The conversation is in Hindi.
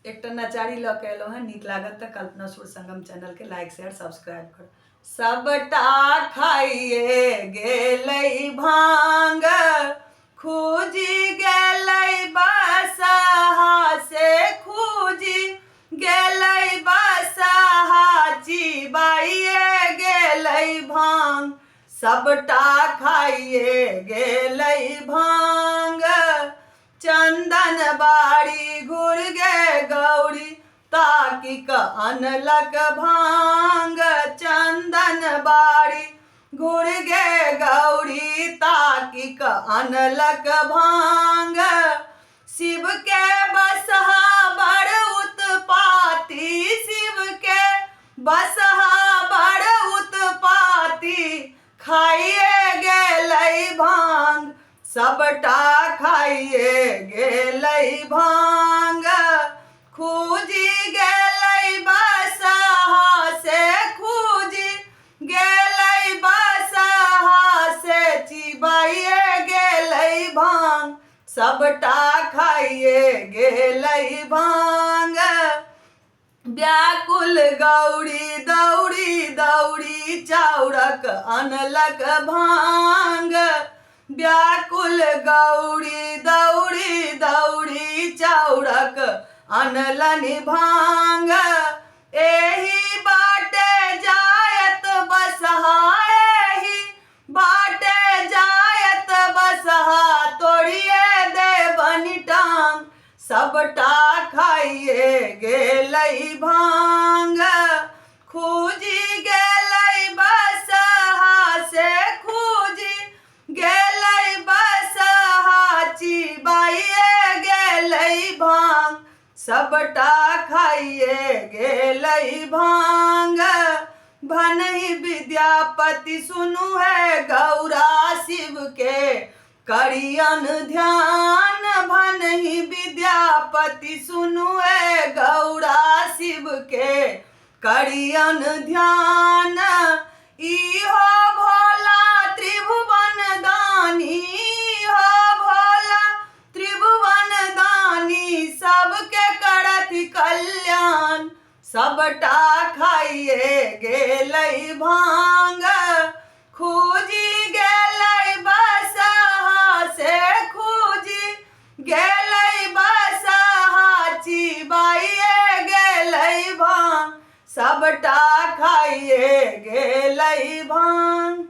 एक नचारी ल के एलो है, नीक लागत तो कल्पना सुर संगम चैनल के लाइक शेयर सब्सक्राइब करो। सबटा खाइए गेलै भांग, खूजी गेलै बसहा से खूजी गेलै बसहा, चिबाइए गेलै भांग, सबटा खाइए गेलै भांग। चंदन बाड़ी घुर गे गौरी, ताकि क अनलक भांग। चंदन बाड़ी घुर गे गौरी, ताकि क अनलक भांग। शिव के बसहा बड़ उत्पाती, शिव के बसहा बड़ उत्पाती, खाइए गेलै भांग, सबटा खाइए गेलै भांग। खूजी गेलै बसहा से खूजी गेलै बसहा से, चिबाइए गेलै भांग, सबटा खाइए गेलै भांग। व्याकुल गौरी दौड़ी दौड़ी, चाउरक अनलक भांग। व्याकुल गौरी दौड़ी दौड़ी, चाउरक अनलनि भांग। एही बाटे जायत बसहा, एही बाटे जायत बसहा, तोड़िए देबनि टांग, सबटा खाइए गेलै भांग। खूजी गेलै बसहा से खूजी गेलै बसहा, चिबाइए गेलै भांग, सबटा खाइए गेलै भांग। भनहि विद्यापति सुनु है गौरा, शिव के करियन ध्यान। भनहि विद्यापति सुनु है गौरा, शिव के करियन ध्यान। इहो भोला त्रिभुवन दानी, इहो भोला त्रिभुवन दानी, सबके करथि कल्याण, सबटा खाइए गेलै भांग। खूजी गेलै बसहा से खूजी गेलै बसहा, चिबाइए गेलै भांग, सबटा खाइए गेलै भांग।